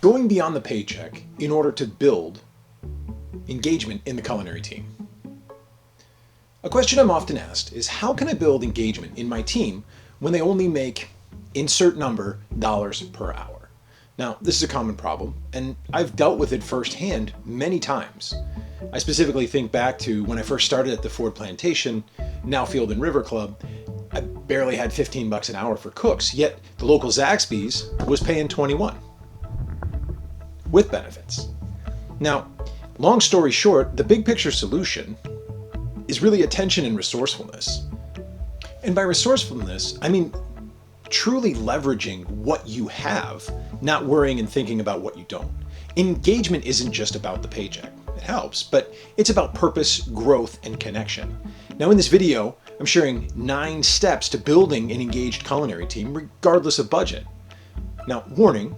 Going beyond the paycheck in order to build engagement in the culinary team. A question I'm often asked is, how can I build engagement in my team when they only make insert number dollars per hour? Now, this is a common problem, and I've dealt with it firsthand many times. I specifically think back to when I first started at the Ford Plantation, now Field and River Club. I barely had 15 bucks an hour for cooks, yet the local Zaxby's was paying 21 with benefits. Now, long story short, the big picture solution is really attention and resourcefulness. And by resourcefulness, I mean truly leveraging what you have, not worrying and thinking about what you don't. Engagement isn't just about the paycheck. It helps, but it's about purpose, growth, and connection. Now in this video, I'm sharing 9 steps to building an engaged culinary team regardless of budget. Now, warning,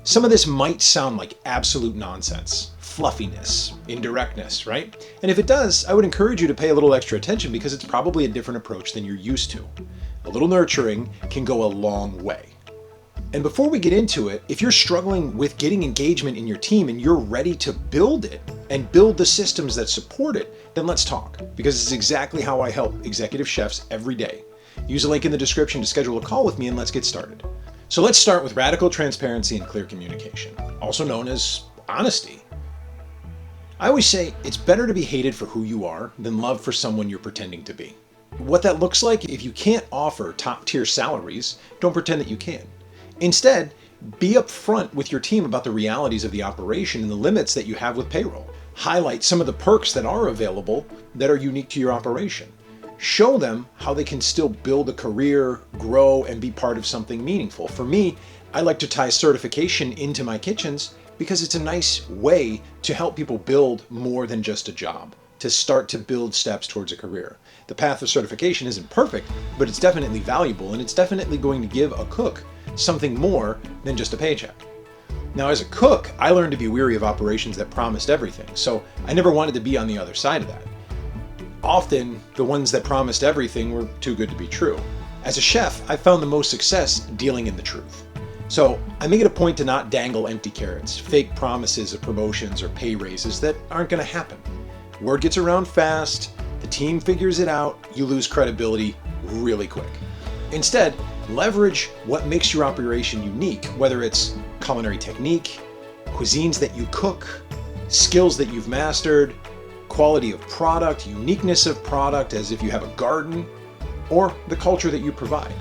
some of this might sound like absolute nonsense, fluffiness, indirectness, right? And if it does, I would encourage you to pay a little extra attention because it's probably a different approach than you're used to. A little nurturing can go a long way. And before we get into it, if you're struggling with getting engagement in your team and you're ready to build it and build the systems that support it, then let's talk, because it's exactly how I help executive chefs every day. Use a link in the description to schedule a call with me and let's get started. So let's start with radical transparency and clear communication, also known as honesty. I always say it's better to be hated for who you are than loved for someone you're pretending to be. What that looks like, if you can't offer top-tier salaries, don't pretend that you can. Instead, be upfront with your team about the realities of the operation and the limits that you have with payroll. Highlight some of the perks that are available that are unique to your operation. Show them how they can still build a career, grow, and be part of something meaningful. For me, I like to tie certification into my kitchens because it's a nice way to help people build more than just a job, to start to build steps towards a career. The path of certification isn't perfect, but it's definitely valuable, and it's definitely going to give a cook something more than just a paycheck. Now, as a cook, I learned to be weary of operations that promised everything, so I never wanted to be on the other side of that. Often, the ones that promised everything were too good to be true. As a chef, I found the most success dealing in the truth. So I make it a point to not dangle empty carrots, fake promises of promotions or pay raises that aren't going to happen. Word gets around fast, the team figures it out, you lose credibility really quick. Instead, leverage what makes your operation unique, whether it's culinary technique, cuisines that you cook, skills that you've mastered, quality of product, uniqueness of product as if you have a garden, or the culture that you provide.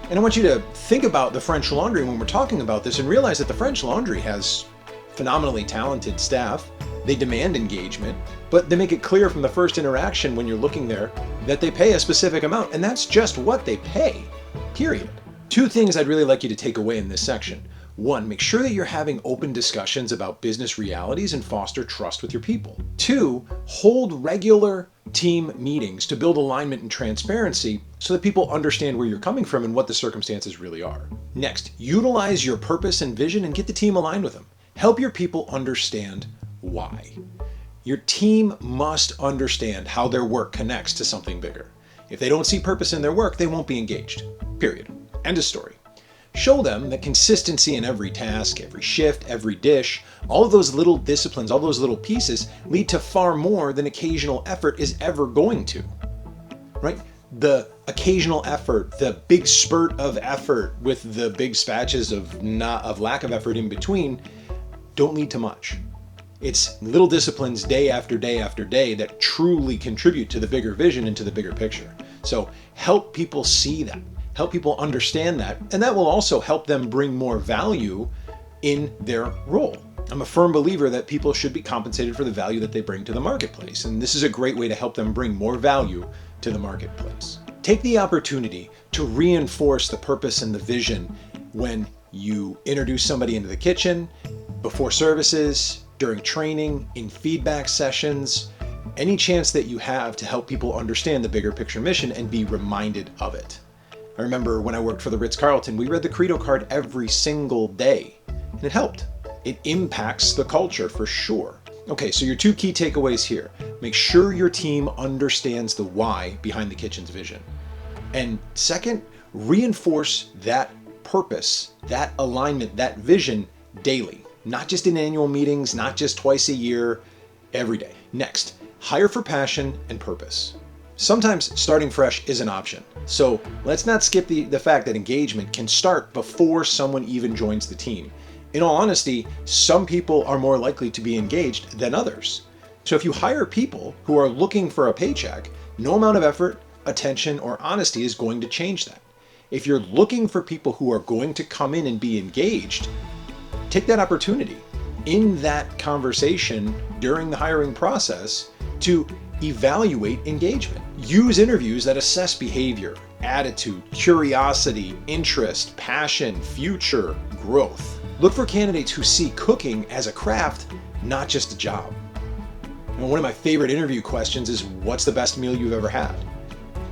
And I want you to think about the French Laundry when we're talking about this and realize that the French Laundry has phenomenally talented staff. They demand engagement, but they make it clear from the first interaction when you're looking there that they pay a specific amount, and that's just what they pay, period. 2 things I'd really like you to take away in this section. 1, make sure that you're having open discussions about business realities and foster trust with your people. 2, hold regular team meetings to build alignment and transparency so that people understand where you're coming from and what the circumstances really are. Next, utilize your purpose and vision and get the team aligned with them. Help your people understand why. Your team must understand how their work connects to something bigger. If they don't see purpose in their work, they won't be engaged. Period. End of story. Show them that consistency in every task, every shift, every dish, all of those little disciplines, all those little pieces lead to far more than occasional effort is ever going to, right? The occasional effort, the big spurt of effort with the big spatches of lack of effort in between don't lead to much. It's little disciplines day after day after day that truly contribute to the bigger vision and to the bigger picture. So help people see that. Help people understand that, and that will also help them bring more value in their role. I'm a firm believer that people should be compensated for the value that they bring to the marketplace, and this is a great way to help them bring more value to the marketplace. Take the opportunity to reinforce the purpose and the vision when you introduce somebody into the kitchen, before services, during training, in feedback sessions, any chance that you have to help people understand the bigger picture mission and be reminded of it. I remember when I worked for the Ritz-Carlton, we read the Credo card every single day, and it helped. It impacts the culture for sure. Okay, so your 2 key takeaways here. Make sure your team understands the why behind the kitchen's vision. And second, reinforce that purpose, that alignment, that vision daily. not just in annual meetings, not just twice a year, every day. Next, hire for passion and purpose. Sometimes starting fresh is an option. So let's not skip the fact that engagement can start before someone even joins the team. In all honesty, some people are more likely to be engaged than others. So if you hire people who are looking for a paycheck, no amount of effort, attention, or honesty is going to change that. If you're looking for people who are going to come in and be engaged, take that opportunity in that conversation during the hiring process to evaluate engagement. Use interviews that assess behavior, attitude, curiosity, interest, passion, future, growth. Look for candidates who see cooking as a craft, not just a job. Now, one of my favorite interview questions is, what's the best meal you've ever had?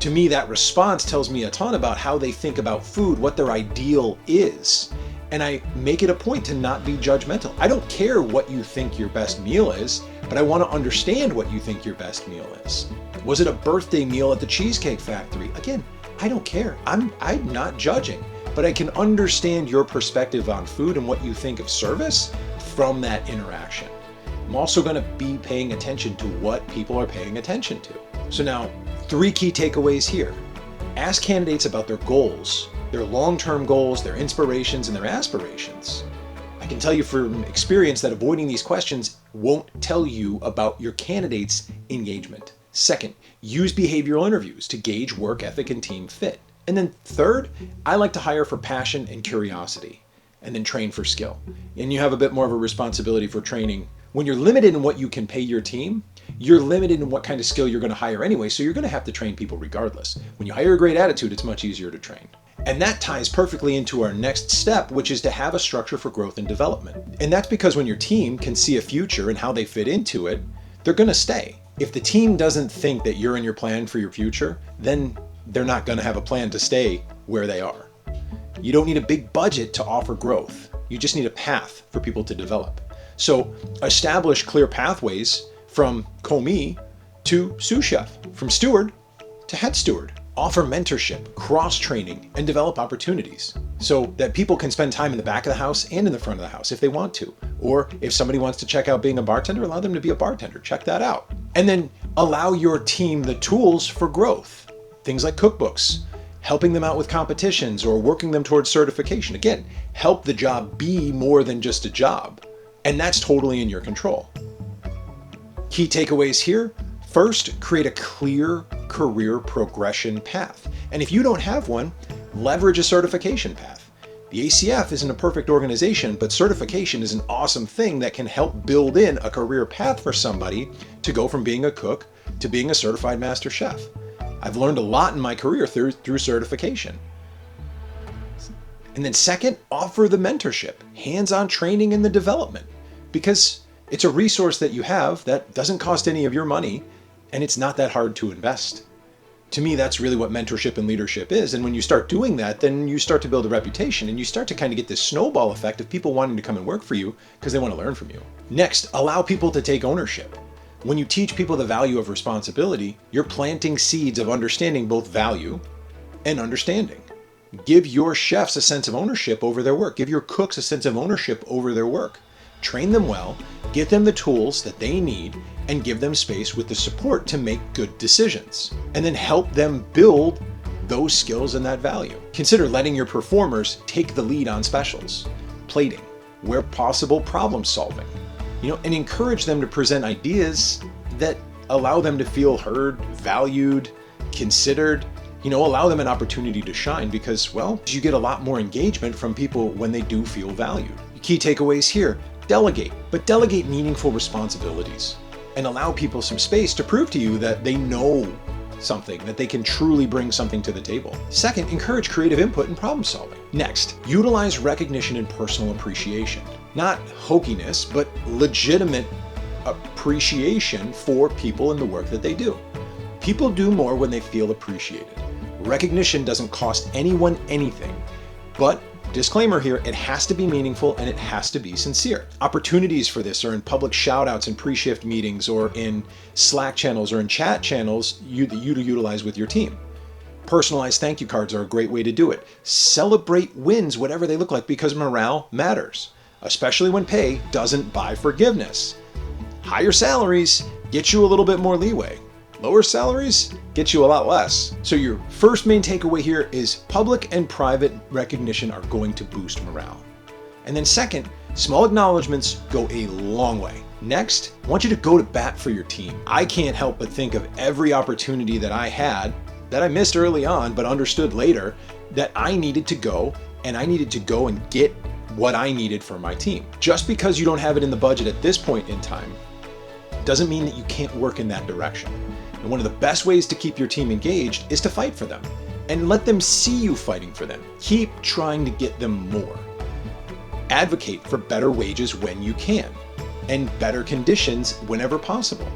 To me, that response tells me a ton about how they think about food, what their ideal is. And I make it a point to not be judgmental. I don't care what you think your best meal is, but I want to understand what you think your best meal is. Was it a birthday meal at the Cheesecake Factory? Again, I don't care. I'm not judging, but I can understand your perspective on food and what you think of service from that interaction. I'm also going to be paying attention to what people are paying attention to. So now, 3 key takeaways here. Ask candidates about their goals, their long-term goals, their inspirations, and their aspirations. I can tell you from experience that avoiding these questions won't tell you about your candidate's engagement. Second, use behavioral interviews to gauge work ethic and team fit. And then third, I like to hire for passion and curiosity, and then train for skill. And you have a bit more of a responsibility for training. When you're limited in what you can pay your team, you're limited in what kind of skill you're going to hire anyway, so you're going to have to train people regardless. When you hire a great attitude, it's much easier to train. And that ties perfectly into our next step, which is to have a structure for growth and development. And that's because when your team can see a future and how they fit into it, they're going to stay. If the team doesn't think that you're in your plan for your future, then they're not going to have a plan to stay where they are. You don't need a big budget to offer growth. You just need a path for people to develop. So establish clear pathways from commis to sous chef, from steward to head steward. Offer mentorship, cross-training, and develop opportunities so that people can spend time in the back of the house and in the front of the house if they want to. Or if somebody wants to check out being a bartender, allow them to be a bartender. Check that out. And then allow your team the tools for growth. Things like cookbooks, helping them out with competitions or working them towards certification. Again, help the job be more than just a job. And that's totally in your control. Key takeaways here. First, create a clear career progression path. And if you don't have one, leverage a certification path. The ACF isn't a perfect organization, but certification is an awesome thing that can help build in a career path for somebody to go from being a cook to being a certified master chef. I've learned a lot in my career through certification. And then second, offer the mentorship, hands-on training in the development, because it's a resource that you have that doesn't cost any of your money, and it's not that hard to invest. To me, that's really what mentorship and leadership is. And when you start doing that, then you start to build a reputation and you start to kind of get this snowball effect of people wanting to come and work for you because they want to learn from you. Next, allow people to take ownership. When you teach people the value of responsibility, you're planting seeds of understanding both value and understanding. Give your chefs a sense of ownership over their work. Give your cooks a sense of ownership over their work. Train them well, get them the tools that they need, and give them space with the support to make good decisions. And then help them build those skills and that value. Consider letting your performers take the lead on specials, plating, where possible problem solving, and encourage them to present ideas that allow them to feel heard, valued, considered, allow them an opportunity to shine because, you get a lot more engagement from people when they do feel valued. Key takeaways here, delegate, but delegate meaningful responsibilities and allow people some space to prove to you that they know something, that they can truly bring something to the table. Second, encourage creative input and problem solving. Next, utilize recognition and personal appreciation. Not hokiness, but legitimate appreciation for people and the work that they do. People do more when they feel appreciated. Recognition doesn't cost anyone anything, but disclaimer here, it has to be meaningful and it has to be sincere. Opportunities for this are in public shout-outs in pre-shift meetings or in Slack channels or in chat channels you to utilize with your team. Personalized thank you cards are a great way to do it. Celebrate wins, whatever they look like, because morale matters. especially when pay doesn't buy forgiveness. Higher salaries get you a little bit more leeway. Lower salaries get you a lot less. So your first main takeaway here is public and private recognition are going to boost morale. And then second, small acknowledgments go a long way. Next, I want you to go to bat for your team. I can't help but think of every opportunity that I had that I missed early on, but understood later that I needed to go and get what I needed for my team. Just because you don't have it in the budget at this point in time doesn't mean that you can't work in that direction. And one of the best ways to keep your team engaged is to fight for them and let them see you fighting for them. Keep trying to get them more. Advocate for better wages when you can and better conditions whenever possible.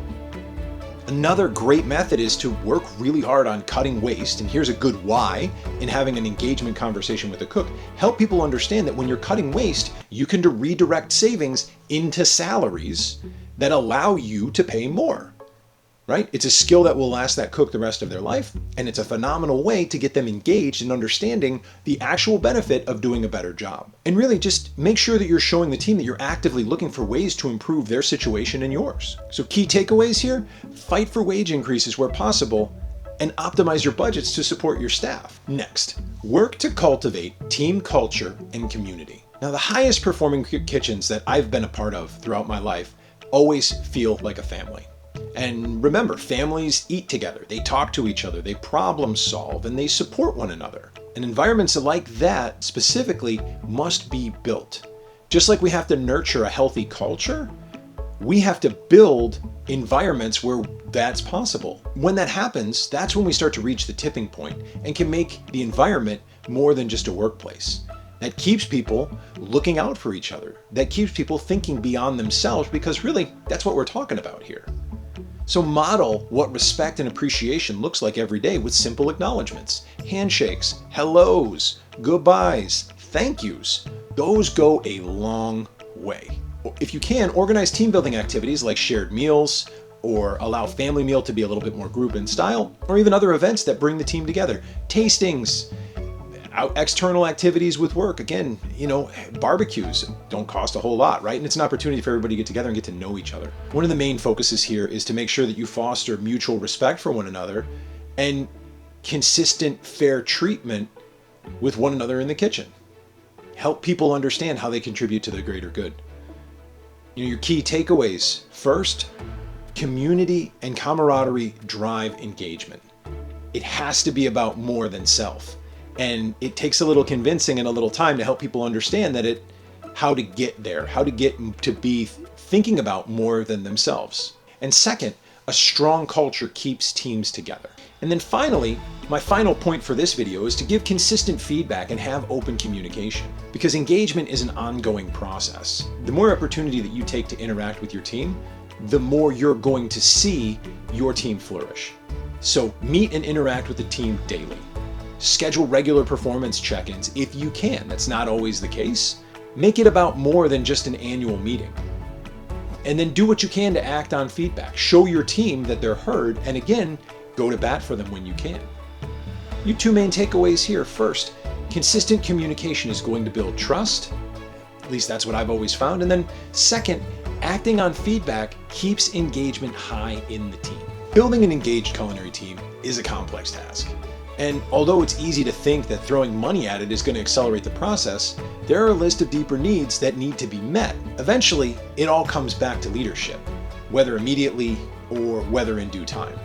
Another great method is to work really hard on cutting waste, and here's a good why in having an engagement conversation with a cook. Help people understand that when you're cutting waste, you can redirect savings into salaries that allow you to pay more. Right? It's a skill that will last that cook the rest of their life, and it's a phenomenal way to get them engaged in understanding the actual benefit of doing a better job. And really just make sure that you're showing the team that you're actively looking for ways to improve their situation and yours. So key takeaways here, fight for wage increases where possible, and optimize your budgets to support your staff. Next, work to cultivate team culture and community. Now, the highest performing kitchens that I've been a part of throughout my life always feel like a family. And remember, families eat together, they talk to each other, they problem solve, and they support one another. And environments like that specifically must be built. Just like we have to nurture a healthy culture, we have to build environments where that's possible. When that happens, that's when we start to reach the tipping point and can make the environment more than just a workplace. That keeps people looking out for each other. That keeps people thinking beyond themselves, because really, that's what we're talking about here. So model what respect and appreciation looks like every day with simple acknowledgments, handshakes, hellos, goodbyes, thank yous. Those go a long way. If you can, organize team building activities like shared meals, or allow family meal to be a little bit more group in style, or even other events that bring the team together. Tastings, external activities with work. Again, barbecues don't cost a whole lot, right? And it's an opportunity for everybody to get together and get to know each other. One of the main focuses here is to make sure that you foster mutual respect for one another and consistent, fair treatment with one another in the kitchen. Help people understand how they contribute to the greater good. Your key takeaways. First, community and camaraderie drive engagement. It has to be about more than self. And it takes a little convincing and a little time to help people understand how to get there, how to get to be thinking about more than themselves. And second, a strong culture keeps teams together. And then finally, my final point for this video is to give consistent feedback and have open communication, because engagement is an ongoing process. The more opportunity that you take to interact with your team, the more you're going to see your team flourish. So meet and interact with the team daily. Schedule regular performance check-ins if you can. That's not always the case. Make it about more than just an annual meeting. And then do what you can to act on feedback. Show your team that they're heard, and again, go to bat for them when you can. Your two main takeaways here. First, consistent communication is going to build trust. At least that's what I've always found. And then second, acting on feedback keeps engagement high in the team. Building an engaged culinary team is a complex task. And although it's easy to think that throwing money at it is going to accelerate the process, there are a list of deeper needs that need to be met. Eventually, it all comes back to leadership, whether immediately or whether in due time.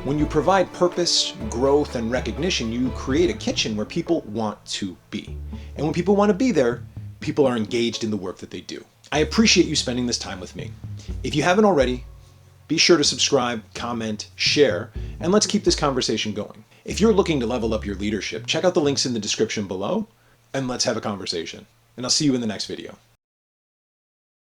When you provide purpose, growth, and recognition, you create a kitchen where people want to be. And when people want to be there, people are engaged in the work that they do. I appreciate you spending this time with me. If you haven't already, be sure to subscribe, comment, share, and let's keep this conversation going. If you're looking to level up your leadership, check out the links in the description below, and let's have a conversation. And I'll see you in the next video.